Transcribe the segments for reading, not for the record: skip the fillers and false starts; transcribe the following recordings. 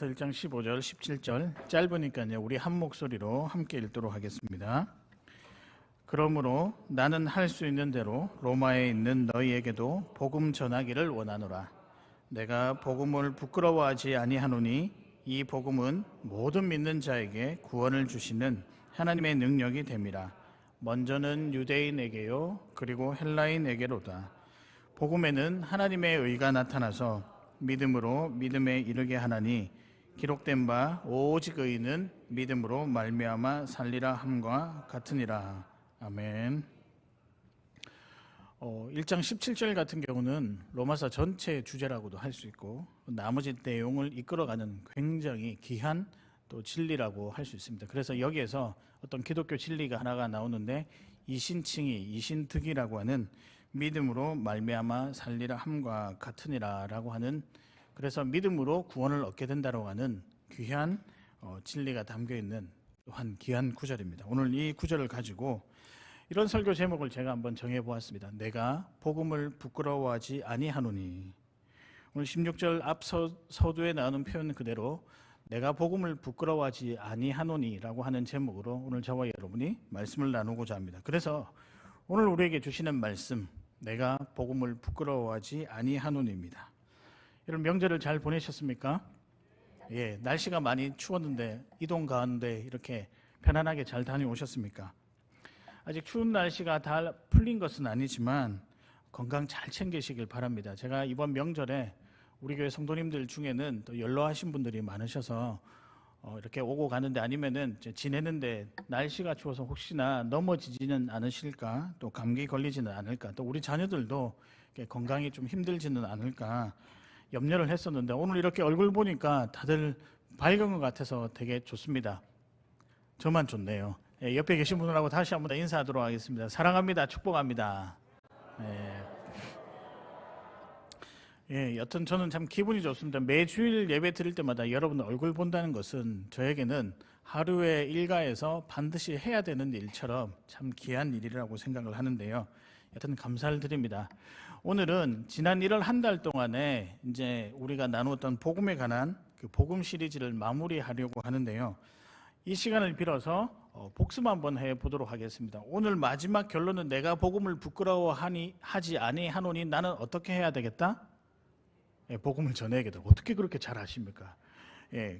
1장 15절, 17절 짧으니까요. 우리 한 목소리로 함께 읽도록 하겠습니다. 그러므로 나는 할 수 있는 대로 로마에 있는 너희에게도 복음 전하기를 원하노라. 내가 복음을 부끄러워하지 아니하노니 이 복음은 모든 믿는 자에게 구원을 주시는 하나님의 능력이 됨이라. 먼저는 유대인에게요 그리고 헬라인에게로다. 복음에는 하나님의 의가 나타나서 믿음으로 믿음에 이르게 하나니 기록된 바 오직 의인은 믿음으로 말미암아 살리라 함과 같으니라. 아멘. 1장 17절 같은 경우는 로마서 전체의 주제라고도 할 수 있고 나머지 내용을 이끌어가는 굉장히 귀한 또 진리라고 할 수 있습니다. 그래서 여기에서 어떤 기독교 진리가 하나가 나오는데 이신칭의, 이신특이라고 하는 믿음으로 말미암아 살리라 함과 같으니라 라고 하는, 그래서 믿음으로 구원을 얻게 된다고 하는 귀한 진리가 담겨있는 또한 귀한 구절입니다. 오늘 이 구절을 가지고 이런 설교 제목을 제가 한번 정해보았습니다. 내가 복음을 부끄러워하지 아니하노니. 오늘 16절 앞 서두에 나오는 표현 그대로 내가 복음을 부끄러워하지 아니하노니 라고 하는 제목으로 오늘 저와 여러분이 말씀을 나누고자 합니다. 그래서 오늘 우리에게 주시는 말씀, 내가 복음을 부끄러워하지 아니하노니입니다. 여러분 명절을 잘 보내셨습니까? 예, 날씨가 많이 추웠는데 이동 가운데 이렇게 편안하게 잘 다녀오셨습니까? 아직 추운 날씨가 다 풀린 것은 아니지만 건강 잘 챙기시길 바랍니다. 제가 이번 명절에 우리 교회 성도님들 중에는 또 연로하신 분들이 많으셔서 이렇게 오고 가는데 아니면은 지내는데 날씨가 추워서 혹시나 넘어지지는 않으실까, 또 감기 걸리지는 않을까, 또 우리 자녀들도 건강이 좀 힘들지는 않을까 염려를 했었는데 오늘 이렇게 얼굴 보니까 다들 밝은 것 같아서 되게 좋습니다. 저만 좋네요. 예, 옆에 계신 분들하고 다시 한번 인사하도록 하겠습니다. 사랑합니다. 축복합니다. 여튼 저는 참 기분이 좋습니다. 매주일 예배 드릴 때마다 여러분 얼굴 본다는 것은 저에게는 하루의 일과에서 반드시 해야 되는 일처럼 참 귀한 일이라고 생각을 하는데요. 여튼 감사를 드립니다. 오늘은 지난 1월 한 달 동안에 이제 우리가 나누었던 복음에 관한 그 복음 시리즈를 마무리하려고 하는데요. 이 시간을 빌어서 복습 한번 해보도록 하겠습니다. 오늘 마지막 결론은 내가 복음을 부끄러워하지 아니하노니 나는 어떻게 해야 되겠다? 복음을 전해야겠다. 어떻게 그렇게 잘 아십니까?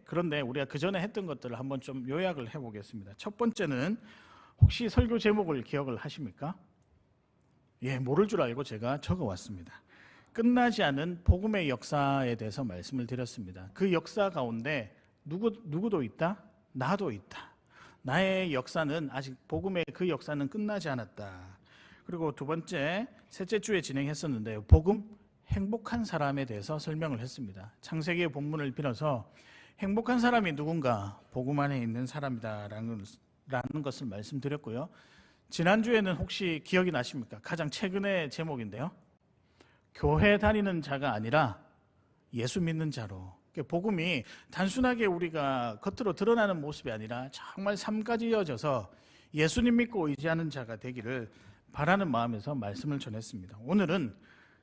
그런데 우리가 그 전에 했던 것들을 한번 좀 요약을 해보겠습니다. 첫 번째는 혹시 설교 제목을 기억을 하십니까? 모를 줄 알고 제가 적어왔습니다. 끝나지 않은 복음의 역사에 대해서 말씀을 드렸습니다. 그 역사 가운데 누구도 있다? 나도 있다. 나의 역사는 아직 복음의 그 역사는 끝나지 않았다. 그리고 두 번째, 셋째 주에 진행했었는데요. 복음, 행복한 사람에 대해서 설명을 했습니다. 창세기의 본문을 빌어서 행복한 사람이 누군가? 복음 안에 있는 사람이다라는 것을 말씀드렸고요. 지난주에는 혹시 기억이 나십니까? 가장 최근의 제목인데요. 교회 다니는 자가 아니라 예수 믿는 자로. 복음이 단순하게 우리가 겉으로 드러나는 모습이 아니라 정말 삶까지 이어져서 예수님 믿고 의지하는 자가 되기를 바라는 마음에서 말씀을 전했습니다. 오늘은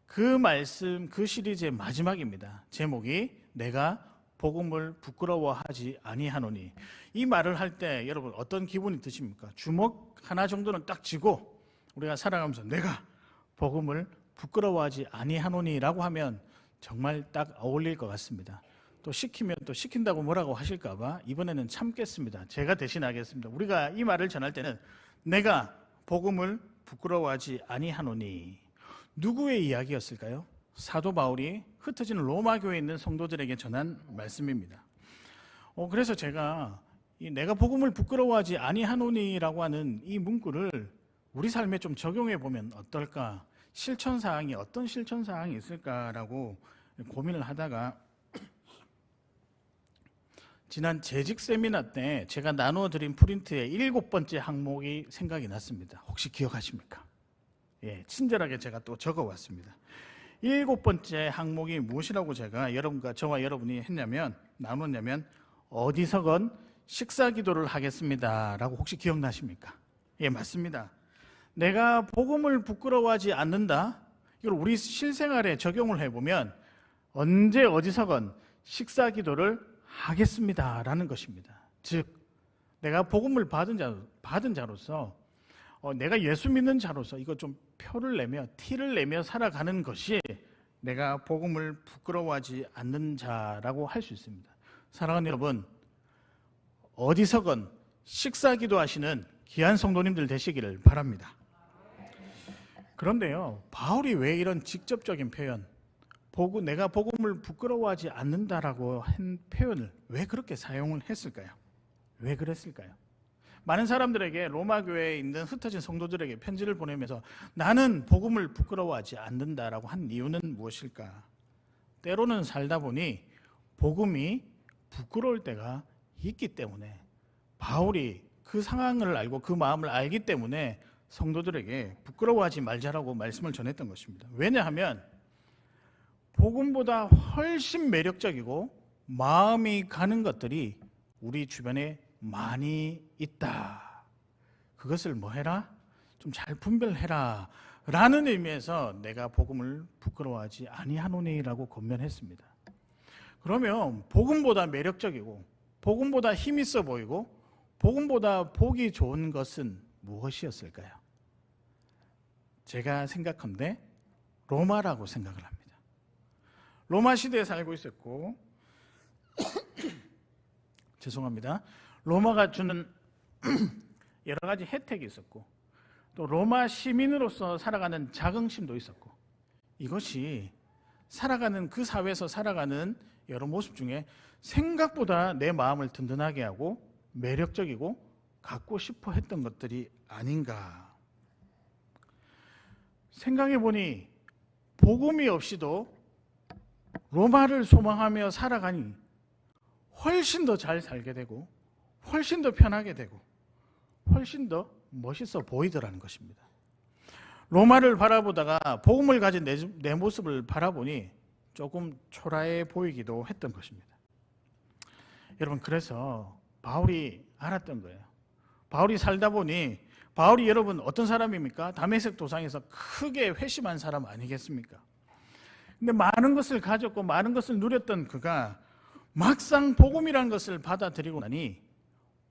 그 말씀, 그 시리즈의 마지막입니다. 제목이 내가 복음을 부끄러워하지 아니하노니. 이 말을 할 때 여러분 어떤 기분이 드십니까? 주먹 하나 정도는 딱 쥐고 우리가 살아가면서 내가 복음을 부끄러워하지 아니하노니라고 하면 정말 딱 어울릴 것 같습니다. 또 시키면 또 시킨다고 뭐라고 하실까 봐 이번에는 참겠습니다. 제가 대신하겠습니다. 우리가 이 말을 전할 때는 내가 복음을 부끄러워하지 아니하노니. 누구의 이야기였을까요? 사도 바울이 흩어진 로마 교회에 있는 성도들에게 전한 말씀입니다. 그래서 제가 내가 복음을 부끄러워하지 아니하노니라고 하는 이 문구를 우리 삶에 좀 적용해 보면 어떨까? 실천사항이 어떤 실천사항이 있을까라고 고민을 하다가 지난 재직 세미나 때 제가 나누어 드린 프린트의 7번째 항목이 생각이 났습니다. 혹시 기억하십니까? 친절하게 제가 또 적어왔습니다. 7번째 항목이 무엇이라고 제가 저와 여러분이 나눴냐면 어디서건 식사 기도를 하겠습니다 라고 혹시 기억나십니까? 맞습니다. 내가 복음을 부끄러워하지 않는다. 이걸 우리 실생활에 적용을 해보면 언제 어디서건 식사 기도를 하겠습니다라는 것입니다. 즉 내가 복음을 받은 자로서 내가 예수 믿는 자로서 이거 좀 표를 내며 티를 내며 살아가는 것이 내가 복음을 부끄러워하지 않는 자라고 할 수 있습니다. 사랑하는 여러분, 어디서건 식사기도 하시는 귀한 성도님들 되시기를 바랍니다. 그런데요, 바울이 왜 이런 직접적인 표현, 내가 복음을 부끄러워하지 않는다라고 한 표현을 왜 그렇게 사용을 했을까요? 왜 그랬을까요? 많은 사람들에게, 로마 교회에 있는 흩어진 성도들에게 편지를 보내면서 나는 복음을 부끄러워하지 않는다라고 한 이유는 무엇일까? 때로는 살다 보니 복음이 부끄러울 때가 있기 때문에, 바울이 그 상황을 알고 그 마음을 알기 때문에 성도들에게 부끄러워하지 말자라고 말씀을 전했던 것입니다. 왜냐하면 복음보다 훨씬 매력적이고 마음이 가는 것들이 우리 주변에 많이 있다. 그것을 뭐 해라? 좀 잘 분별해라 라는 의미에서 내가 복음을 부끄러워하지 아니하노니라고 권면했습니다. 그러면 복음보다 매력적이고 복음보다 힘있어 보이고 복음보다 보기 좋은 것은 무엇이었을까요? 제가 생각한데 로마라고 생각을 합니다. 로마 시대에 살고 있었고 죄송합니다. 로마가 주는 여러 가지 혜택이 있었고 또 로마 시민으로서 살아가는 자긍심도 있었고, 이것이 살아가는 그 사회에서 살아가는 여러 모습 중에 생각보다 내 마음을 든든하게 하고 매력적이고 갖고 싶어 했던 것들이 아닌가. 생각해 보니 복음이 없이도 로마를 소망하며 살아가니 훨씬 더 잘 살게 되고 훨씬 더 편하게 되고 훨씬 더 멋있어 보이더라는 것입니다. 로마를 바라보다가 복음을 가진 내 모습을 바라보니 조금 초라해 보이기도 했던 것입니다. 여러분, 그래서 바울이 알았던 거예요. 바울이 살다 보니, 바울이 여러분 어떤 사람입니까? 다메섹 도상에서 크게 회심한 사람 아니겠습니까? 근데 많은 것을 가졌고 많은 것을 누렸던 그가 막상 복음이라는 것을 받아들이고 나니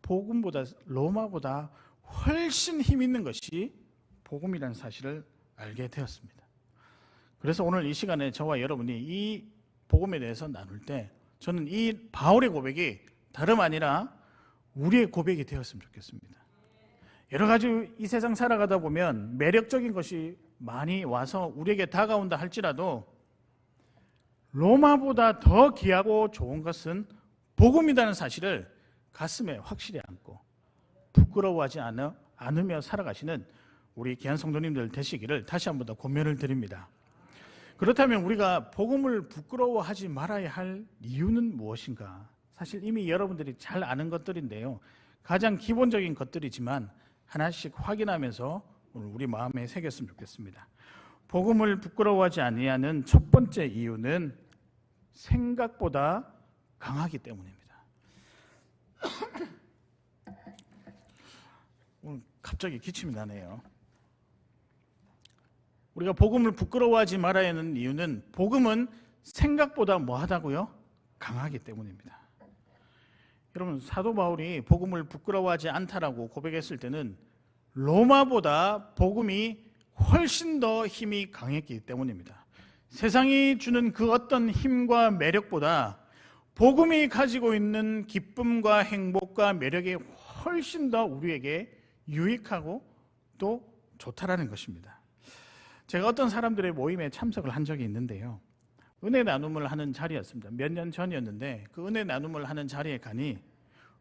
복음보다, 로마보다 훨씬 힘 있는 것이 복음이라는 사실을 알게 되었습니다. 그래서 오늘 이 시간에 저와 여러분이 이 복음에 대해서 나눌 때 저는 이 바울의 고백이 다름 아니라 우리의 고백이 되었으면 좋겠습니다. 여러 가지 이 세상 살아가다 보면 매력적인 것이 많이 와서 우리에게 다가온다 할지라도 로마보다 더 귀하고 좋은 것은 복음이라는 사실을 가슴에 확실히 안고 부끄러워하지 않으며 살아가시는 우리 귀한 성도님들 되시기를 다시 한 번 더 권면을 드립니다. 그렇다면 우리가 복음을 부끄러워하지 말아야 할 이유는 무엇인가? 사실 이미 여러분들이 잘 아는 것들인데요, 가장 기본적인 것들이지만 하나씩 확인하면서 오늘 우리 마음에 새겼으면 좋겠습니다. 복음을 부끄러워하지 아니하는 첫 번째 이유는 생각보다 강하기 때문입니다. 오늘 갑자기 기침이 나네요. 우리가 복음을 부끄러워하지 말아야 하는 이유는 복음은 생각보다 뭐하다고요? 강하기 때문입니다. 여러분, 사도 바울이 복음을 부끄러워하지 않다라고 고백했을 때는 로마보다 복음이 훨씬 더 힘이 강했기 때문입니다. 세상이 주는 그 어떤 힘과 매력보다 복음이 가지고 있는 기쁨과 행복과 매력이 훨씬 더 우리에게 유익하고 또 좋다라는 것입니다. 제가 어떤 사람들의 모임에 참석을 한 적이 있는데요, 은혜 나눔을 하는 자리였습니다. 몇 년 전이었는데 그 은혜 나눔을 하는 자리에 가니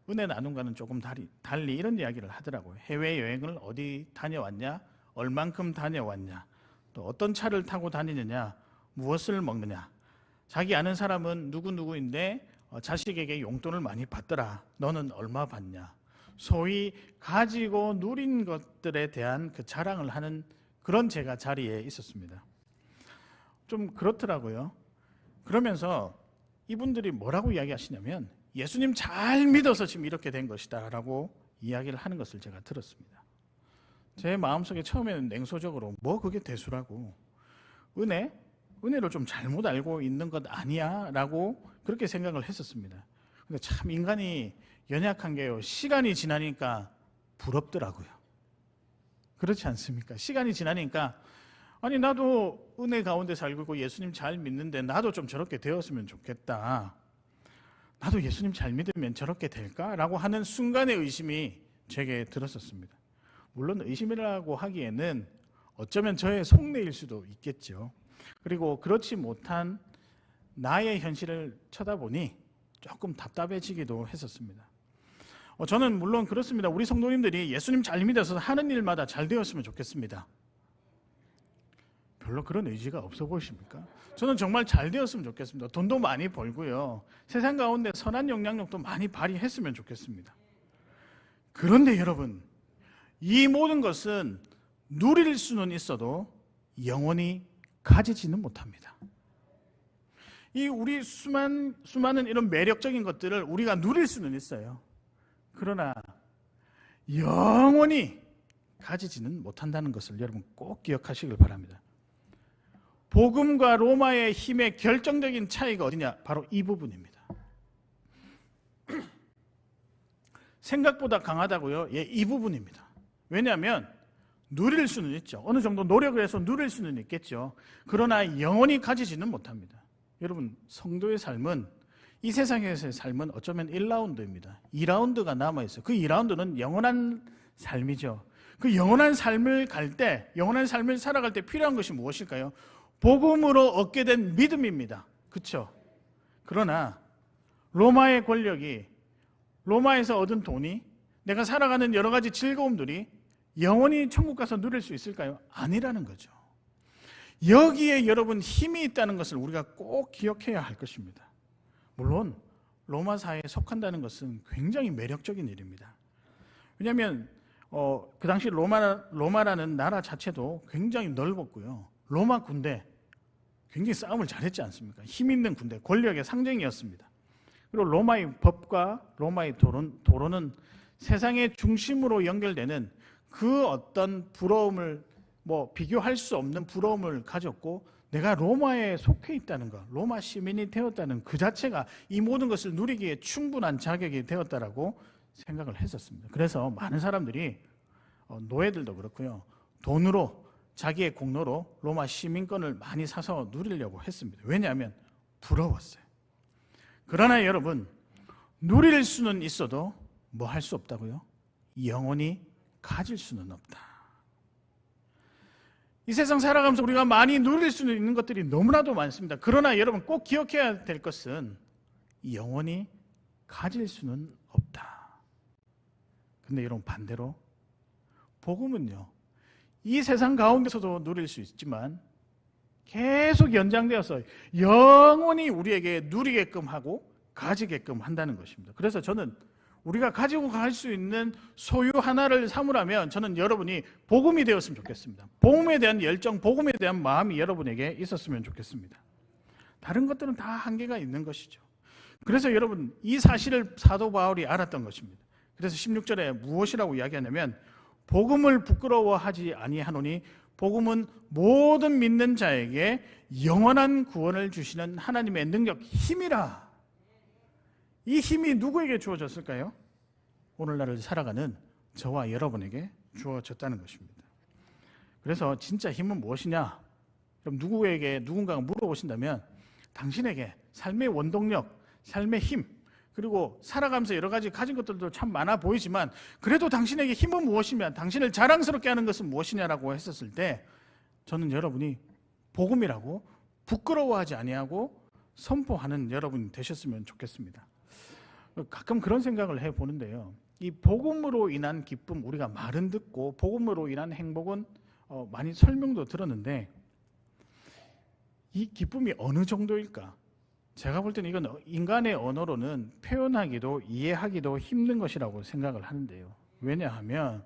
은혜 나눔과는 조금 달리 이런 이야기를 하더라고요. 해외여행을 어디 다녀왔냐, 얼만큼 다녀왔냐, 또 어떤 차를 타고 다니느냐, 무엇을 먹느냐, 자기 아는 사람은 누구누구인데 자식에게 용돈을 많이 받더라, 너는 얼마 받냐, 소위 가지고 누린 것들에 대한 그 자랑을 하는 그런 제가 자리에 있었습니다. 좀 그렇더라고요. 그러면서 이분들이 뭐라고 이야기하시냐면 예수님 잘 믿어서 지금 이렇게 된 것이다 라고 이야기를 하는 것을 제가 들었습니다. 제 마음속에 처음에는 냉소적으로 뭐 그게 대수라고, 은혜를 좀 잘못 알고 있는 것 아니야 라고 그렇게 생각을 했었습니다. 근데 참 인간이 연약한 게요. 시간이 지나니까 부럽더라고요. 그렇지 않습니까? 시간이 지나니까 아니 나도 은혜 가운데 살고 있고 예수님 잘 믿는데 나도 좀 저렇게 되었으면 좋겠다. 나도 예수님 잘 믿으면 저렇게 될까? 라고 하는 순간의 의심이 제게 들었었습니다. 물론 의심이라고 하기에는 어쩌면 저의 속내일 수도 있겠죠. 그리고 그렇지 못한 나의 현실을 쳐다보니 조금 답답해지기도 했었습니다. 저는 물론 그렇습니다. 우리 성도님들이 예수님 잘 믿어서 하는 일마다 잘 되었으면 좋겠습니다. 별로 그런 의지가 없어 보이십니까? 저는 정말 잘 되었으면 좋겠습니다. 돈도 많이 벌고요. 세상 가운데 선한 영향력도 많이 발휘했으면 좋겠습니다. 그런데 여러분, 이 모든 것은 누릴 수는 있어도 영원히 가지지는 못합니다. 이 우리 수많은 이런 매력적인 것들을 우리가 누릴 수는 있어요. 그러나 영원히 가지지는 못한다는 것을 여러분 꼭 기억하시길 바랍니다. 복음과 로마의 힘의 결정적인 차이가 어디냐? 바로 이 부분입니다. 생각보다 강하다고요? 예, 이 부분입니다. 왜냐하면 누릴 수는 있죠. 어느 정도 노력을 해서 누릴 수는 있겠죠. 그러나 영원히 가지지는 못합니다. 여러분, 성도의 삶은, 이 세상에서의 삶은 어쩌면 1라운드입니다. 2라운드가 남아있어요. 그 2라운드는 영원한 삶이죠. 그 영원한 삶을 영원한 삶을 살아갈 때 필요한 것이 무엇일까요? 복음으로 얻게 된 믿음입니다. 그렇죠? 그러나 로마의 권력이, 로마에서 얻은 돈이, 내가 살아가는 여러 가지 즐거움들이 영원히 천국 가서 누릴 수 있을까요? 아니라는 거죠. 여기에 여러분 힘이 있다는 것을 우리가 꼭 기억해야 할 것입니다. 물론 로마 사회에 속한다는 것은 굉장히 매력적인 일입니다. 왜냐하면 그 당시 로마라는 나라 자체도 굉장히 넓었고요. 로마 군대 굉장히 싸움을 잘했지 않습니까? 힘 있는 군대, 권력의 상징이었습니다. 그리고 로마의 법과 로마의 도로는 세상의 중심으로 연결되는 그 어떤 부러움을, 비교할 수 없는 부러움을 가졌고, 내가 로마에 속해 있다는 것, 로마 시민이 되었다는 그 자체가 이 모든 것을 누리기에 충분한 자격이 되었다라고 생각을 했었습니다. 그래서 많은 사람들이, 노예들도 그렇고요, 돈으로, 자기의 공로로 로마 시민권을 많이 사서 누리려고 했습니다. 왜냐하면 부러웠어요. 그러나 여러분, 누릴 수는 있어도 뭐 할 수 없다고요? 영원히 가질 수는 없다. 이 세상 살아가면서 우리가 많이 누릴 수 있는 것들이 너무나도 많습니다. 그러나 여러분 꼭 기억해야 될 것은 영원히 가질 수는 없다. 근데 여러분 반대로 복음은요, 이 세상 가운데서도 누릴 수 있지만 계속 연장되어서 영원히 우리에게 누리게끔 하고 가지게끔 한다는 것입니다. 그래서 저는 우리가 가지고 갈 수 있는 소유 하나를 삼으라면 저는 여러분이 복음이 되었으면 좋겠습니다. 복음에 대한 열정, 복음에 대한 마음이 여러분에게 있었으면 좋겠습니다. 다른 것들은 다 한계가 있는 것이죠. 그래서 여러분 이 사실을 사도 바울이 알았던 것입니다. 그래서 16절에 무엇이라고 이야기하냐면, 복음을 부끄러워하지 아니하노니 복음은 모든 믿는 자에게 영원한 구원을 주시는 하나님의 능력, 힘이라. 이 힘이 누구에게 주어졌을까요? 오늘날을 살아가는 저와 여러분에게 주어졌다는 것입니다. 그래서 진짜 힘은 무엇이냐? 그럼 누군가가 물어보신다면 당신에게 삶의 원동력, 삶의 힘, 그리고 살아가면서 여러 가지 가진 것들도 참 많아 보이지만 그래도 당신에게 힘은 무엇이냐, 당신을 자랑스럽게 하는 것은 무엇이냐라고 했었을 때 저는 여러분이 복음이라고 부끄러워하지 아니하고 선포하는 여러분이 되셨으면 좋겠습니다. 가끔 그런 생각을 해보는데요, 이 복음으로 인한 기쁨, 우리가 말은 듣고 복음으로 인한 행복은 많이 설명도 들었는데 이 기쁨이 어느 정도일까? 제가 볼 때는 이건 인간의 언어로는 표현하기도 이해하기도 힘든 것이라고 생각을 하는데요. 왜냐하면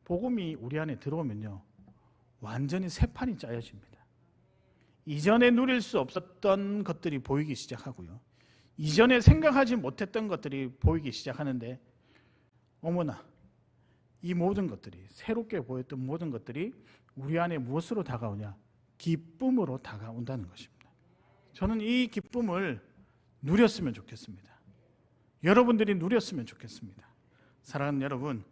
복음이 우리 안에 들어오면요, 완전히 새 판이 짜여집니다. 이전에 누릴 수 없었던 것들이 보이기 시작하고요, 이전에 생각하지 못했던 것들이 보이기 시작하는데, 어머나, 이 모든 것들이, 새롭게 보였던 모든 것들이 우리 안에 무엇으로 다가오냐? 기쁨으로 다가온다는 것입니다. 저는 이 기쁨을 누렸으면 좋겠습니다. 여러분들이 누렸으면 좋겠습니다. 사랑하는 여러분,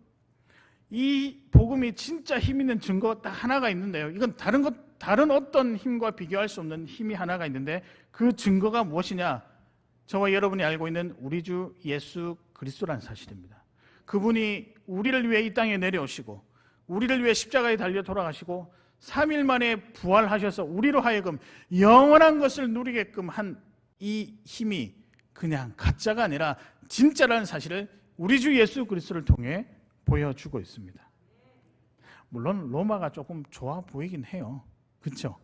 이 복음이 진짜 힘 있는 증거 딱 하나가 있는데요. 이건 다른 어떤 힘과 비교할 수 없는 힘이 하나가 있는데, 그 증거가 무엇이냐? 저와 여러분이 알고 있는 우리 주 예수 그리스도라는 사실입니다. 그분이 우리를 위해 이 땅에 내려오시고 우리를 위해 십자가에 달려 돌아가시고 3일 만에 부활하셔서 우리로 하여금 영원한 것을 누리게끔 한 이 힘이 그냥 가짜가 아니라 진짜라는 사실을 우리 주 예수 그리스도를 통해 보여주고 있습니다. 물론 로마가 조금 좋아 보이긴 해요. 그렇죠?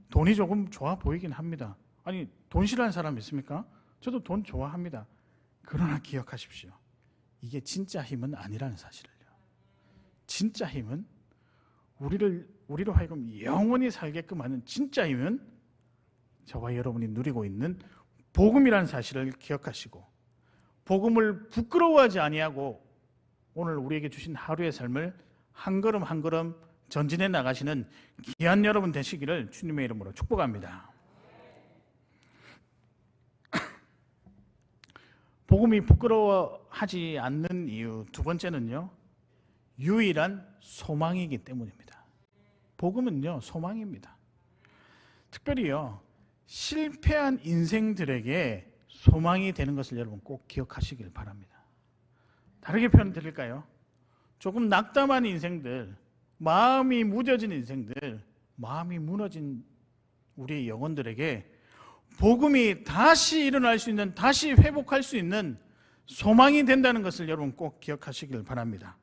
돈이 조금 좋아 보이긴 합니다. 아니, 돈 싫어하는 사람 있습니까? 저도 돈 좋아합니다. 그러나 기억하십시오. 이게 진짜 힘은 아니라는 사실을요. 진짜 힘은 우리로 하여금 영원히 살게끔 하는 진짜 힘은 저와 여러분이 누리고 있는 복음이라는 사실을 기억하시고, 복음을 부끄러워하지 아니하고 오늘 우리에게 주신 하루의 삶을 한 걸음 한 걸음 전진해 나가시는 귀한 여러분 되시기를 주님의 이름으로 축복합니다. 복음이 부끄러워하지 않는 이유 두 번째는요, 유일한 소망이기 때문입니다. 복음은요, 소망입니다. 특별히요, 실패한 인생들에게 소망이 되는 것을 여러분 꼭 기억하시길 바랍니다. 다르게 표현드릴까요? 조금 낙담한 인생들, 마음이 무뎌진 인생들, 마음이 무너진 우리의 영혼들에게 복음이 다시 일어날 수 있는, 다시 회복할 수 있는 소망이 된다는 것을 여러분 꼭 기억하시길 바랍니다.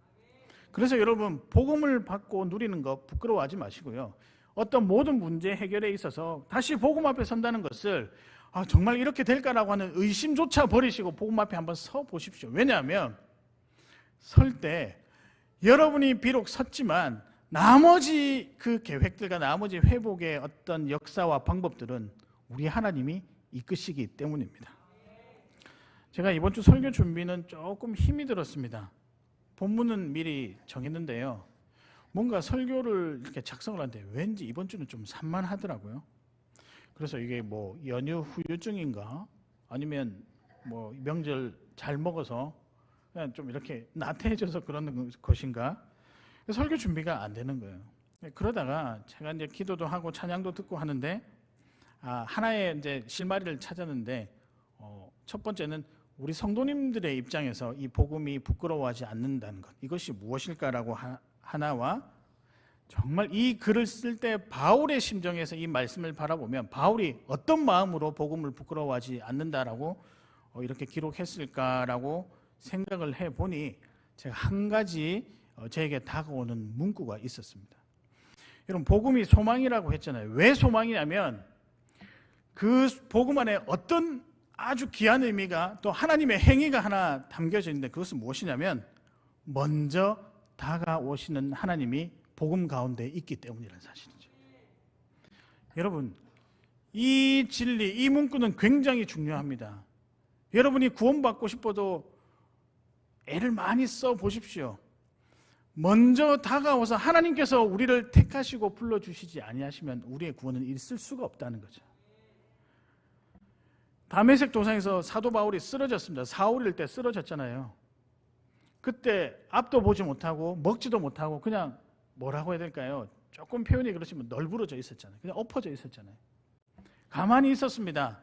그래서 여러분, 복음을 받고 누리는 것 부끄러워하지 마시고요, 어떤 모든 문제 해결에 있어서 다시 복음 앞에 선다는 것을 정말 이렇게 될까라고 하는 의심조차 버리시고 복음 앞에 한번 서 보십시오. 왜냐하면 설 때 여러분이 비록 섰지만 나머지 그 계획들과 나머지 회복의 어떤 역사와 방법들은 우리 하나님이 이끄시기 때문입니다. 제가 이번 주 설교 준비는 조금 힘이 들었습니다. 본문은 미리 정했는데요, 뭔가 설교를 이렇게 작성을 하는데 왠지 이번 주는 좀 산만하더라고요. 그래서 이게 뭐 연휴 후유증인가, 아니면 뭐 명절 잘 먹어서 그냥 좀 이렇게 나태해져서 그런 것인가, 설교 준비가 안 되는 거예요. 그러다가 제가 이제 기도도 하고 찬양도 듣고 하는데 하나의 이제 실마리를 찾았는데, 첫 번째는 우리 성도님들의 입장에서 이 복음이 부끄러워하지 않는다는 것, 이것이 무엇일까라고 하나와, 정말 이 글을 쓸 때 바울의 심정에서 이 말씀을 바라보면 바울이 어떤 마음으로 복음을 부끄러워하지 않는다라고 이렇게 기록했을까라고 생각을 해보니, 제가 한 가지 저에게 다가오는 문구가 있었습니다. 여러분, 복음이 소망이라고 했잖아요. 왜 소망이냐면 그 복음 안에 어떤 아주 귀한 의미가, 또 하나님의 행위가 하나 담겨져 있는데, 그것은 무엇이냐면 먼저 다가오시는 하나님이 복음 가운데 있기 때문이라는 사실이죠. 여러분, 이 진리, 이 문구는 굉장히 중요합니다. 여러분이 구원받고 싶어도 애를 많이 써 보십시오. 먼저 다가와서 하나님께서 우리를 택하시고 불러주시지 아니하시면 우리의 구원은 있을 수가 없다는 거죠. 다메섹 도상에서 사도 바울이 쓰러졌습니다. 사울일 때 쓰러졌잖아요. 그때 앞도 보지 못하고 먹지도 못하고 그냥 뭐라고 해야 될까요? 조금 표현이 그렇지만 널브러져 있었잖아요. 그냥 엎어져 있었잖아요. 가만히 있었습니다.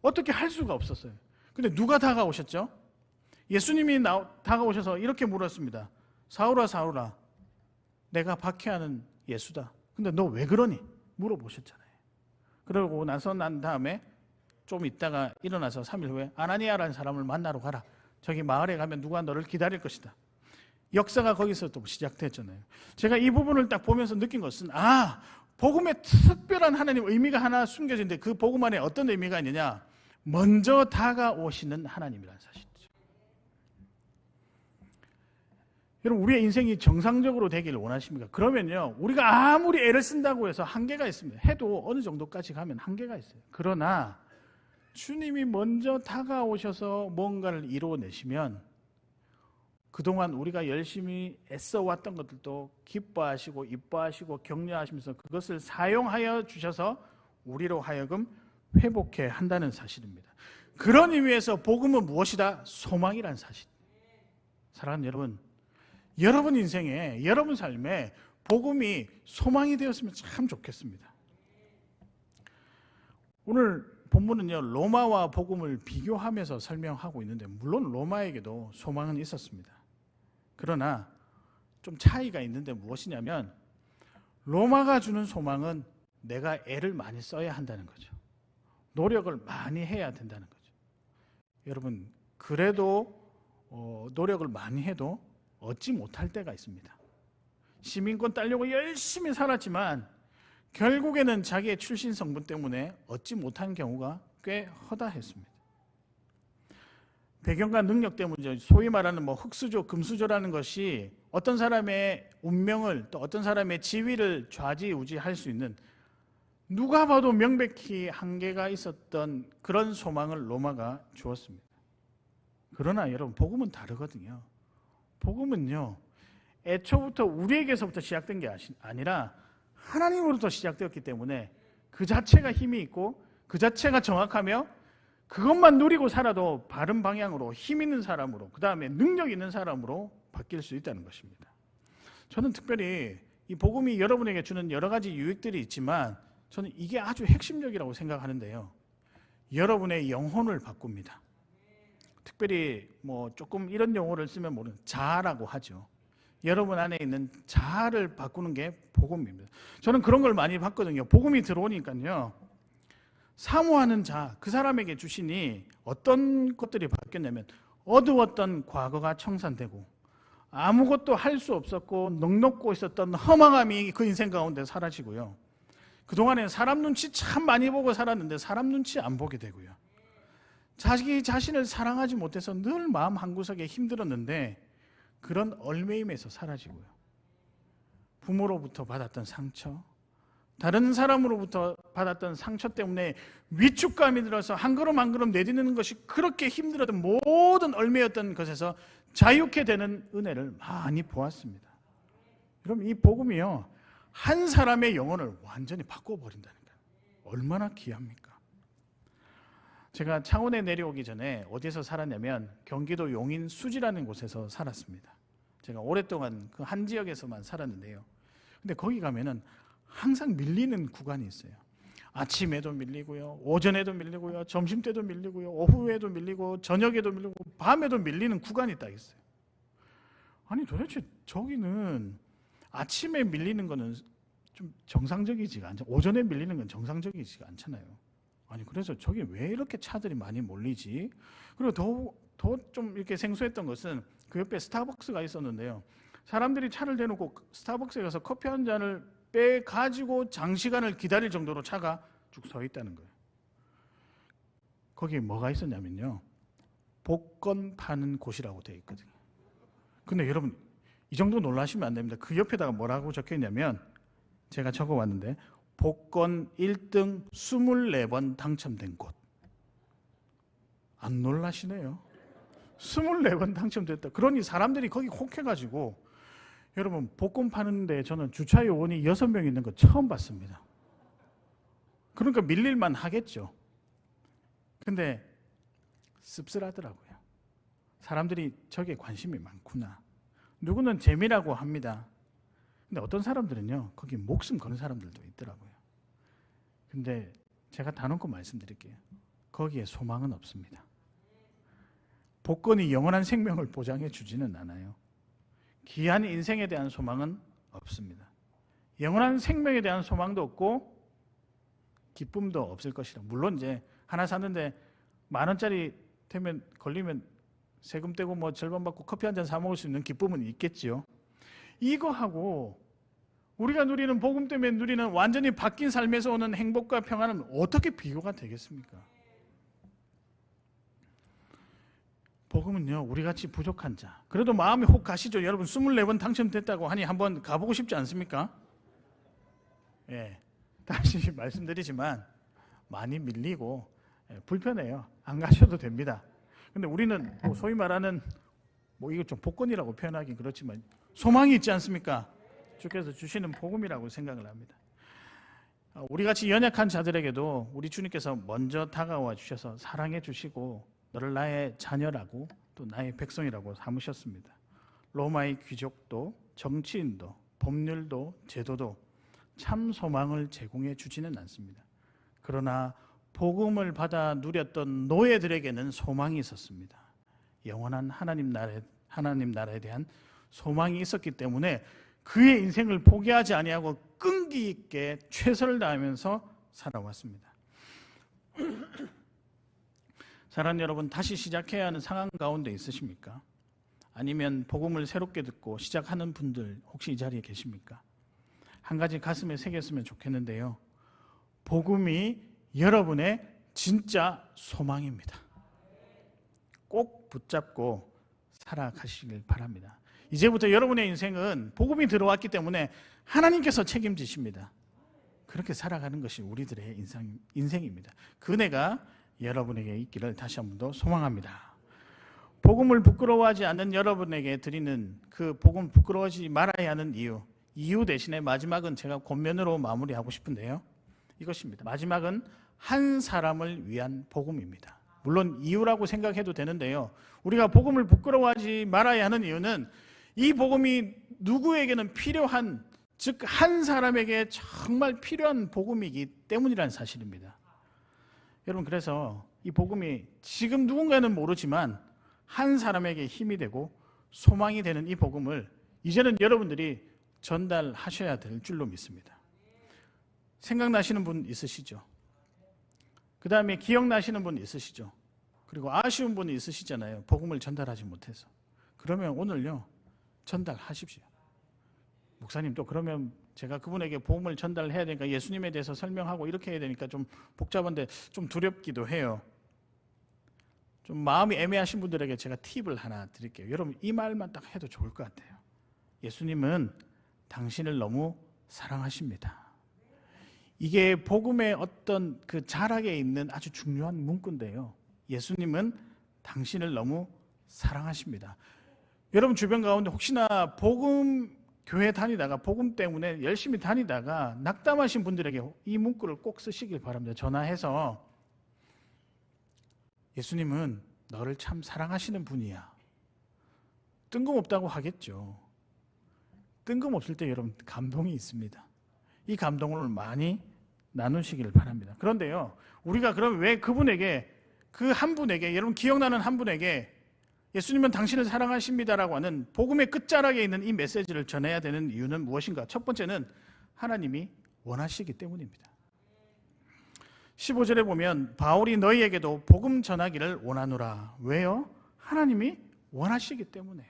어떻게 할 수가 없었어요. 근데 누가 다가오셨죠? 예수님이 다가오셔서 이렇게 물었습니다. 사울아, 사울아, 내가 박해하는 예수다. 근데 너 왜 그러니? 물어보셨잖아요. 그러고 나서 난 다음에 좀 있다가 일어나서 3일 후에 아나니아라는 사람을 만나러 가라. 저기 마을에 가면 누가 너를 기다릴 것이다. 역사가 거기서 또 시작됐잖아요. 제가 이 부분을 딱 보면서 느낀 것은, 복음에 특별한 하나님 의미가 하나 숨겨져 있는데, 그 복음 안에 어떤 의미가 있느냐? 먼저 다가오시는 하나님이라는 사실이죠. 여러분, 우리의 인생이 정상적으로 되기를 원하십니까? 그러면요, 우리가 아무리 애를 쓴다고 해서 한계가 있습니다. 해도 어느 정도까지 가면 한계가 있어요. 그러나 주님이 먼저 다가오셔서 뭔가를 이루어내시면 그동안 우리가 열심히 애써왔던 것들도 기뻐하시고 이뻐하시고 격려하시면서 그것을 사용하여 주셔서 우리로 하여금 회복해 한다는 사실입니다. 그런 의미에서 복음은 무엇이다? 소망이란 사실. 사랑하는 여러분, 여러분 인생에, 여러분 삶에 복음이 소망이 되었으면 참 좋겠습니다. 오늘 본문은요, 로마와 복음을 비교하면서 설명하고 있는데, 물론 로마에게도 소망은 있었습니다. 그러나 좀 차이가 있는데 무엇이냐면, 로마가 주는 소망은 내가 애를 많이 써야 한다는 거죠. 노력을 많이 해야 된다는 거죠. 여러분, 그래도 노력을 많이 해도 얻지 못할 때가 있습니다. 시민권 따려고 열심히 살았지만 결국에는 자기의 출신 성분 때문에 얻지 못한 경우가 꽤 허다했습니다. 배경과 능력 때문이죠. 소위 말하는 흙수저, 금수저라는 것이 어떤 사람의 운명을, 또 어떤 사람의 지위를 좌지우지할 수 있는, 누가 봐도 명백히 한계가 있었던 그런 소망을 로마가 주었습니다. 그러나 여러분, 복음은 다르거든요. 복음은요, 애초부터 우리에게서부터 시작된 게 아니라 하나님으로부터 시작되었기 때문에 그 자체가 힘이 있고 그 자체가 정확하며 그것만 누리고 살아도 바른 방향으로, 힘 있는 사람으로, 그 다음에 능력 있는 사람으로 바뀔 수 있다는 것입니다. 저는 특별히 이 복음이 여러분에게 주는 여러 가지 유익들이 있지만 저는 이게 아주 핵심적이라고 생각하는데요, 여러분의 영혼을 바꿉니다. 특별히 조금 이런 용어를 쓰면 모르는 자아라고 하죠. 여러분 안에 있는 자아를 바꾸는 게 복음입니다. 저는 그런 걸 많이 봤거든요. 복음이 들어오니까요, 사모하는 자, 그 사람에게 주시니 어떤 것들이 바뀌었냐면, 어두웠던 과거가 청산되고 아무것도 할 수 없었고 넉넉고 있었던 허망함이 그 인생 가운데 사라지고요, 그동안에 사람 눈치 참 많이 보고 살았는데 사람 눈치 안 보게 되고요, 자기 자신을 사랑하지 못해서 늘 마음 한구석에 힘들었는데 그런 얼매임에서 사라지고요, 부모로부터 받았던 상처, 다른 사람으로부터 받았던 상처 때문에 위축감이 들어서 한 걸음 한 걸음 내딛는 것이 그렇게 힘들었던 모든 얼매였던 것에서 자유케 되는 은혜를 많이 보았습니다. 여러분, 이 복음이요, 한 사람의 영혼을 완전히 바꿔버린다는 거예요. 얼마나 귀합니까? 제가 창원에 내려오기 전에 어디서 살았냐면 경기도 용인 수지라는 곳에서 살았습니다. 제가 오랫동안 그 한 지역에서만 살았는데요, 근데 거기 가면은 항상 밀리는 구간이 있어요. 아침에도 밀리고요, 오전에도 밀리고요, 점심때도 밀리고요, 오후에도 밀리고, 저녁에도 밀리고, 밤에도 밀리는 구간이 딱 있어요. 아니, 도대체 저기는 아침에 밀리는 거는 좀 정상적이지가 않죠. 오전에 밀리는 건 정상적이지가 않잖아요. 아니, 그래서 저기 왜 이렇게 차들이 많이 몰리지? 그리고 더 좀 이렇게 생소했던 것은 그 옆에 스타벅스가 있었는데요, 사람들이 차를 대놓고 스타벅스에 가서 커피 한 잔을 빼가지고 장시간을 기다릴 정도로 차가 쭉 서 있다는 거예요. 거기에 뭐가 있었냐면요, 복권 파는 곳이라고 되어 있거든요. 근데 여러분, 이 정도 놀라시면 안 됩니다. 그 옆에다가 뭐라고 적혀 있냐면, 제가 적어왔는데, 복권 1등 24번 당첨된 곳. 안 놀라시네요. 24번 당첨됐다. 그러니 사람들이 거기 혹해가지고, 여러분, 복권 파는데 저는 주차 요원이 6명 있는 거 처음 봤습니다. 그러니까 밀릴만 하겠죠. 근데 씁쓸하더라고요. 사람들이 저게 관심이 많구나. 누구는 재미라고 합니다. 근데 어떤 사람들은요, 거기 목숨 거는 사람들도 있더라고요. 근데 제가 단언코 말씀드릴게요. 거기에 소망은 없습니다. 복권이 영원한 생명을 보장해 주지는 않아요. 귀한 인생에 대한 소망은 없습니다. 영원한 생명에 대한 소망도 없고 기쁨도 없을 것이라. 물론 이제 하나 샀는데 10,000원짜리 되면 걸리면 세금 떼고 절반 받고 커피 한 잔 사 먹을 수 있는 기쁨은 있겠지요. 이거하고 우리가 누리는, 복음 때문에 누리는 완전히 바뀐 삶에서 오는 행복과 평안은 어떻게 비교가 되겠습니까? 복음은요, 우리같이 부족한 자, 그래도 마음이 혹 가시죠. 여러분, 24번 당첨됐다고 하니 한번 가보고 싶지 않습니까? 예, 다시 말씀드리지만 많이 밀리고 불편해요. 안 가셔도 됩니다. 근데 우리는 소위 말하는 이거 좀 복권이라고 표현하긴 그렇지만 소망이 있지 않습니까? 주께서 주시는 복음이라고 생각을 합니다. 우리 같이 연약한 자들에게도 우리 주님께서 먼저 다가와 주셔서 사랑해 주시고 너를 나의 자녀라고 또 나의 백성이라고 삼으셨습니다. 로마의 귀족도 정치인도 법률도 제도도 참 소망을 제공해 주지는 않습니다. 그러나 복음을 받아 누렸던 노예들에게는 소망이 있었습니다. 영원한 하나님 나라에 대한 소망이 있었기 때문에 그의 인생을 포기하지 아니하고 끈기 있게 최선을 다하면서 살아왔습니다. 사랑하는 여러분, 다시 시작해야 하는 상황 가운데 있으십니까? 아니면 복음을 새롭게 듣고 시작하는 분들 혹시 이 자리에 계십니까? 한 가지 가슴에 새겼으면 좋겠는데요. 복음이 여러분의 진짜 소망입니다. 꼭 붙잡고 살아가시길 바랍니다. 이제부터 여러분의 인생은 복음이 들어왔기 때문에 하나님께서 책임지십니다. 그렇게 살아가는 것이 우리들의 인생입니다. 그 은혜가 여러분에게 있기를 다시 한 번 더 소망합니다. 복음을 부끄러워하지 않는 여러분에게 드리는 그 복음 부끄러워하지 말아야 하는 이유 대신에 마지막은 제가 권면으로 마무리하고 싶은데요. 이것입니다. 마지막은 한 사람을 위한 복음입니다. 물론 이유라고 생각해도 되는데요. 우리가 복음을 부끄러워하지 말아야 하는 이유는 이 복음이 누구에게는 필요한, 즉 한 사람에게 정말 필요한 복음이기 때문이라는 사실입니다. 여러분, 그래서 이 복음이 지금 누군가는 모르지만 한 사람에게 힘이 되고 소망이 되는 이 복음을 이제는 여러분들이 전달하셔야 될 줄로 믿습니다. 생각나시는 분 있으시죠? 그 다음에 기억나시는 분 있으시죠? 그리고 아쉬운 분이 있으시잖아요. 복음을 전달하지 못해서. 그러면 오늘요, 전달하십시오. 목사님, 또 그러면 제가 그분에게 복음을 전달해야 되니까 예수님에 대해서 설명하고 이렇게 해야 되니까 좀 복잡한데 좀 두렵기도 해요. 좀 마음이 애매하신 분들에게 제가 팁을 하나 드릴게요. 여러분, 이 말만 딱 해도 좋을 것 같아요. 예수님은 당신을 너무 사랑하십니다. 이게 복음의 어떤 그 자락에 있는 아주 중요한 문구인데요. 예수님은 당신을 너무 사랑하십니다. 여러분 주변 가운데 혹시나 복음 교회 다니다가 복음 때문에 열심히 다니다가 낙담하신 분들에게 이 문구를 꼭 쓰시길 바랍니다. 전화해서 예수님은 너를 참 사랑하시는 분이야. 뜬금없다고 하겠죠. 뜬금없을 때 여러분 감동이 있습니다. 이 감동을 많이 나누시길 바랍니다. 그런데요, 우리가 그럼 왜 그분에게, 그 한 분에게, 여러분 기억나는 한 분에게 예수님은 당신을 사랑하십니다라고 하는 복음의 끝자락에 있는 이 메시지를 전해야 되는 이유는 무엇인가? 첫 번째는 하나님이 원하시기 때문입니다. 15절에 보면 바울이 너희에게도 복음 전하기를 원하노라. 왜요? 하나님이 원하시기 때문에.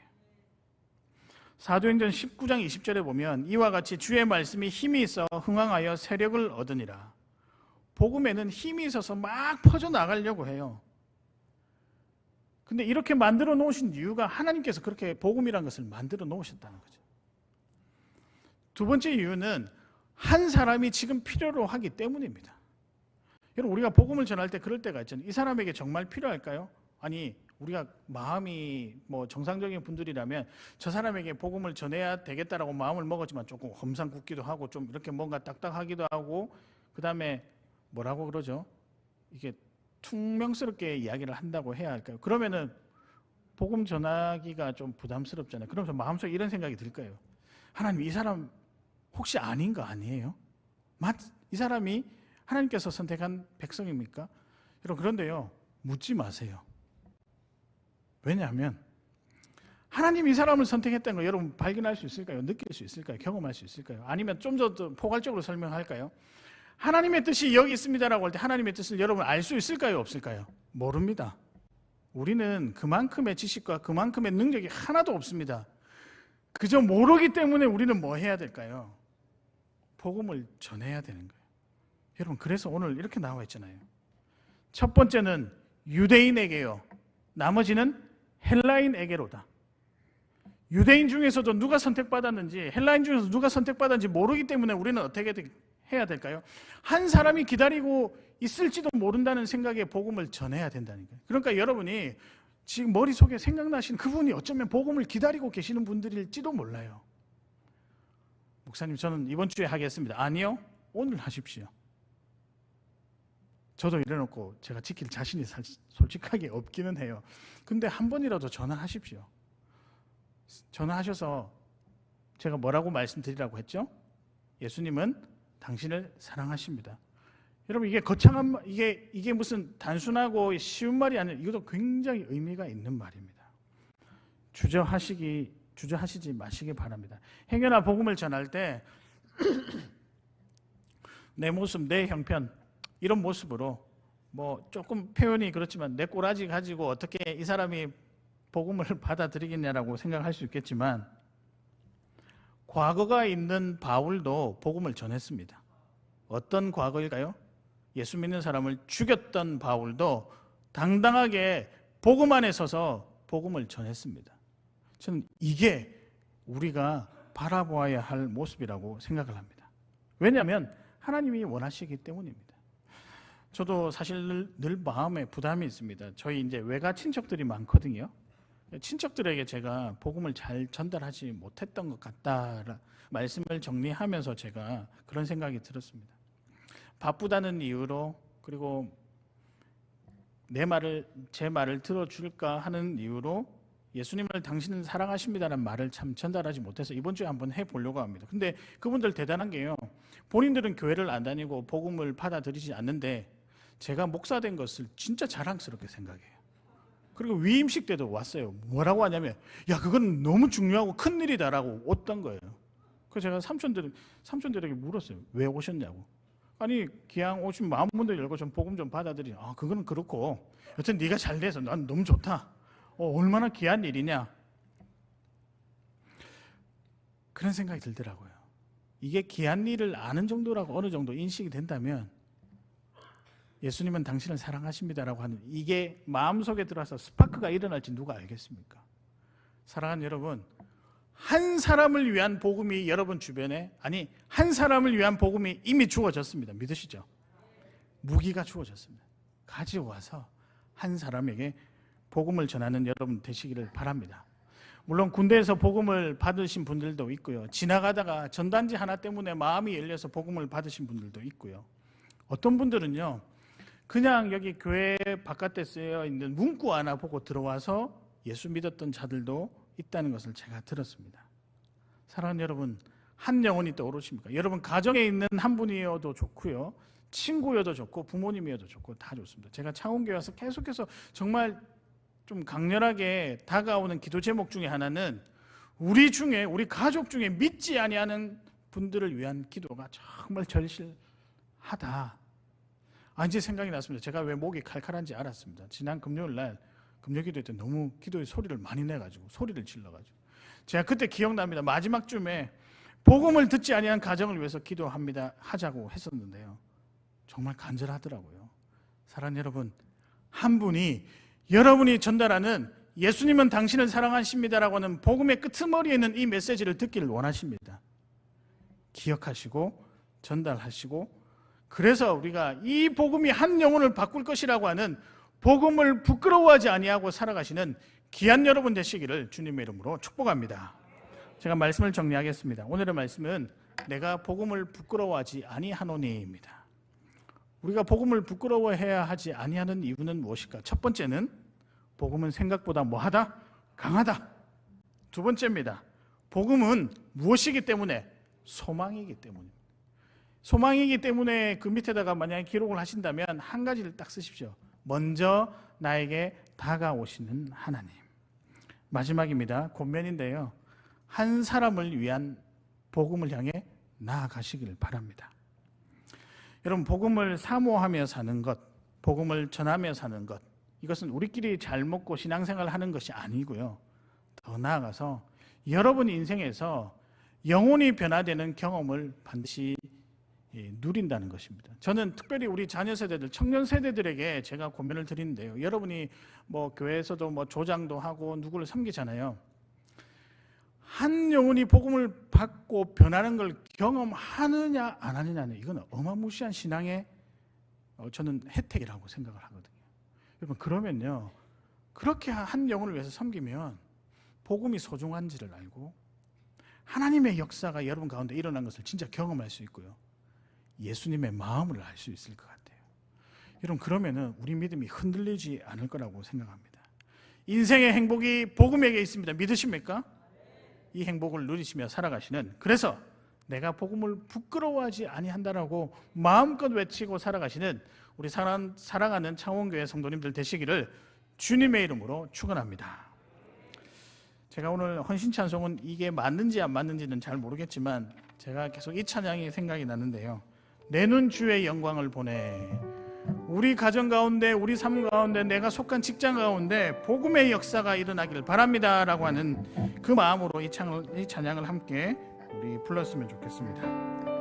사도행전 19장 20절에 보면 이와 같이 주의 말씀이 힘이 있어 흥왕하여 세력을 얻으니라. 복음에는 힘이 있어서 막 퍼져나가려고 해요. 근데 이렇게 만들어 놓으신 이유가 하나님께서 그렇게 복음이라는 것을 만들어 놓으셨다는 거죠. 두 번째 이유는 한 사람이 지금 필요로 하기 때문입니다. 여러분, 우리가 복음을 전할 때 그럴 때가 있잖아요. 이 사람에게 정말 필요할까요? 아니, 우리가 마음이 뭐 정상적인 분들이라면 저 사람에게 복음을 전해야 되겠다라고 마음을 먹었지만 조금 험상 굳기도 하고 좀 이렇게 뭔가 딱딱하기도 하고, 그 다음에 뭐라고 그러죠? 이게 퉁명스럽게 이야기를 한다고 해야 할까요? 그러면은 복음 전하기가 좀 부담스럽잖아요. 그러면서 마음속에 이런 생각이 들까요? 하나님, 이 사람 혹시 아닌 거 아니에요? 이 사람이 하나님께서 선택한 백성입니까? 여러분, 그런데요, 묻지 마세요. 왜냐하면 하나님이 이 사람을 선택했다는 걸 여러분 발견할 수 있을까요? 느낄 수 있을까요? 경험할 수 있을까요? 아니면 좀 더 포괄적으로 설명할까요? 하나님의 뜻이 여기 있습니다라고 할 때 하나님의 뜻을 여러분 알 수 있을까요? 없을까요? 모릅니다. 우리는 그만큼의 지식과 그만큼의 능력이 하나도 없습니다. 그저 모르기 때문에 우리는 뭐 해야 될까요? 복음을 전해야 되는 거예요. 여러분, 그래서 오늘 이렇게 나와 있잖아요. 첫 번째는 유대인에게요, 나머지는 헬라인에게로다. 유대인 중에서도 누가 선택받았는지, 헬라인 중에서 누가 선택받았는지 모르기 때문에 우리는 어떻게 해야 될까요? 한 사람이 기다리고 있을지도 모른다는 생각에 복음을 전해야 된다는 거예요. 그러니까 여러분이 지금 머릿속에 생각나신 그분이 어쩌면 복음을 기다리고 계시는 분들일지도 몰라요. 목사님, 저는 이번 주에 하겠습니다. 아니요, 오늘 하십시오. 저도 이래놓고 제가 지킬 자신이 솔직하게 없기는 해요. 근데 한 번이라도 전화하십시오. 전화하셔서 제가 뭐라고 말씀드리라고 했죠? 예수님은 당신을 사랑하십니다. 여러분, 이게 거창한 이게 무슨 단순하고 쉬운 말이 아니라 이것도 굉장히 의미가 있는 말입니다. 주저하시지 마시기 바랍니다. 행여나 복음을 전할 때 내 모습, 내 형편 이런 모습으로 뭐 조금 표현이 그렇지만 내 꼬라지 가지고 어떻게 이 사람이 복음을 받아들이겠냐라고 생각할 수 있겠지만 과거가 있는 바울도 복음을 전했습니다. 어떤 과거일까요? 예수 믿는 사람을 죽였던 바울도 당당하게 복음 안에 서서 복음을 전했습니다. 저는 이게 우리가 바라보아야 할 모습이라고 생각을 합니다. 왜냐하면 하나님이 원하시기 때문입니다. 저도 사실 늘 마음에 부담이 있습니다. 저희 이제 외가 친척들이 많거든요. 친척들에게 제가 복음을 잘 전달하지 못했던 것 같다 말씀을 정리하면서 제가 그런 생각이 들었습니다. 바쁘다는 이유로, 그리고 제 말을 들어줄까 하는 이유로 예수님을 당신은 사랑하십니다라는 말을 참 전달하지 못해서 이번 주에 한번 해보려고 합니다. 근데 그분들 대단한 게요, 본인들은 교회를 안 다니고 복음을 받아들이지 않는데 제가 목사 된 것을 진짜 자랑스럽게 생각해요. 그리고 위임식 때도 왔어요. 뭐라고 하냐면, 야, 그건 너무 중요하고 큰일이다라고 왔던 거예요. 그래서 제가 삼촌들에게 물었어요. 왜 오셨냐고. 아니, 기왕 오신 마음 문도 열고 좀 복음 좀 받아들이. 아, 그거는 그렇고 여튼 네가 잘 돼서 난 너무 좋다. 얼마나 귀한 일이냐. 그런 생각이 들더라고요. 이게 귀한 일을 아는 정도라고 어느 정도 인식이 된다면 예수님은 당신을 사랑하십니다라고 하는 이게 마음속에 들어와서 스파크가 일어날지 누가 알겠습니까? 사랑하는 여러분, 한 사람을 위한 복음이 여러분 주변에, 아니 한 사람을 위한 복음이 이미 주어졌습니다. 믿으시죠? 무기가 주어졌습니다. 가지고 와서 한 사람에게 복음을 전하는 여러분 되시기를 바랍니다. 물론 군대에서 복음을 받으신 분들도 있고요, 지나가다가 전단지 하나 때문에 마음이 열려서 복음을 받으신 분들도 있고요, 어떤 분들은요 그냥 여기 교회 바깥에 쓰여 있는 문구 하나 보고 들어와서 예수 믿었던 자들도 있다는 것을 제가 들었습니다. 사랑하는 여러분, 한 영혼이 떠오르십니까? 여러분 가정에 있는 한 분이어도 좋고요, 친구여도 좋고 부모님이어도 좋고 다 좋습니다. 제가 창원교회 와서 계속해서 정말 좀 강렬하게 다가오는 기도 제목 중에 하나는 우리 가족 중에 믿지 아니하는 분들을 위한 기도가 정말 절실하다. 이제 생각이 났습니다. 제가 왜 목이 칼칼한지 알았습니다. 지난 금요일 날 금요기도 때 너무 기도의 소리를 많이 내가지고 소리를 질러가지고 제가 그때 기억납니다. 마지막 쯤에 복음을 듣지 아니한 가정을 위해서 하자고 했었는데요, 정말 간절하더라고요. 사랑하는 여러분, 한 분이 여러분이 전달하는 예수님은 당신을 사랑하십니다라고 하는 복음의 끄트머리에 있는 이 메시지를 듣기를 원하십니다. 기억하시고 전달하시고, 그래서 우리가 이 복음이 한 영혼을 바꿀 것이라고 하는 복음을 부끄러워하지 아니하고 살아가시는 귀한 여러분 되시기를 주님의 이름으로 축복합니다. 제가 말씀을 정리하겠습니다. 오늘의 말씀은 내가 복음을 부끄러워하지 아니하노니입니다. 우리가 복음을 부끄러워해야 하지 아니하는 이유는 무엇일까? 첫 번째는 복음은 생각보다 뭐하다? 강하다. 두 번째입니다. 복음은 무엇이기 때문에? 소망이기 때문입니다. 소망이기 때문에 그 밑에다가 만약에 기록을 하신다면 한 가지를 딱 쓰십시오. 먼저 나에게 다가오시는 하나님. 마지막입니다. 권면인데요, 한 사람을 위한 복음을 향해 나아가시기를 바랍니다. 여러분, 복음을 사모하며 사는 것, 복음을 전하며 사는 것, 이것은 우리끼리 잘 먹고 신앙생활 하는 것이 아니고요, 더 나아가서 여러분 인생에서 영혼이 변화되는 경험을 반드시 누린다는 것입니다. 저는 특별히 우리 자녀 세대들, 청년 세대들에게 제가 권면을 드리는데요, 여러분이 뭐 교회에서도 뭐 조장도 하고 누구를 섬기잖아요. 한 영혼이 복음을 받고 변하는 걸 경험하느냐 안 하느냐는 이건 어마무시한 신앙의 저는 혜택이라고 생각을 하거든요. 여러분, 그러면요, 그렇게 한 영혼을 위해서 섬기면 복음이 소중한지를 알고 하나님의 역사가 여러분 가운데 일어난 것을 진짜 경험할 수 있고요, 예수님의 마음을 알 수 있을 것 같아요. 여러분, 그러면은 우리 믿음이 흔들리지 않을 거라고 생각합니다. 인생의 행복이 복음에게 있습니다. 믿으십니까? 이 행복을 누리시며 살아가시는, 그래서 내가 복음을 부끄러워하지 아니한다라고 마음껏 외치고 살아가시는 우리 사랑하는 창원교회 성도님들 되시기를 주님의 이름으로 축원합니다. 제가 오늘 헌신 찬송은 이게 맞는지 안 맞는지는 잘 모르겠지만 제가 계속 이 찬양이 생각이 나는데요. 내 눈 주의 영광을 보내. 우리 가정 가운데, 우리 삶 가운데, 내가 속한 직장 가운데 복음의 역사가 일어나길 바랍니다 라고 하는 그 마음으로 이 찬양을 함께 우리 불렀으면 좋겠습니다.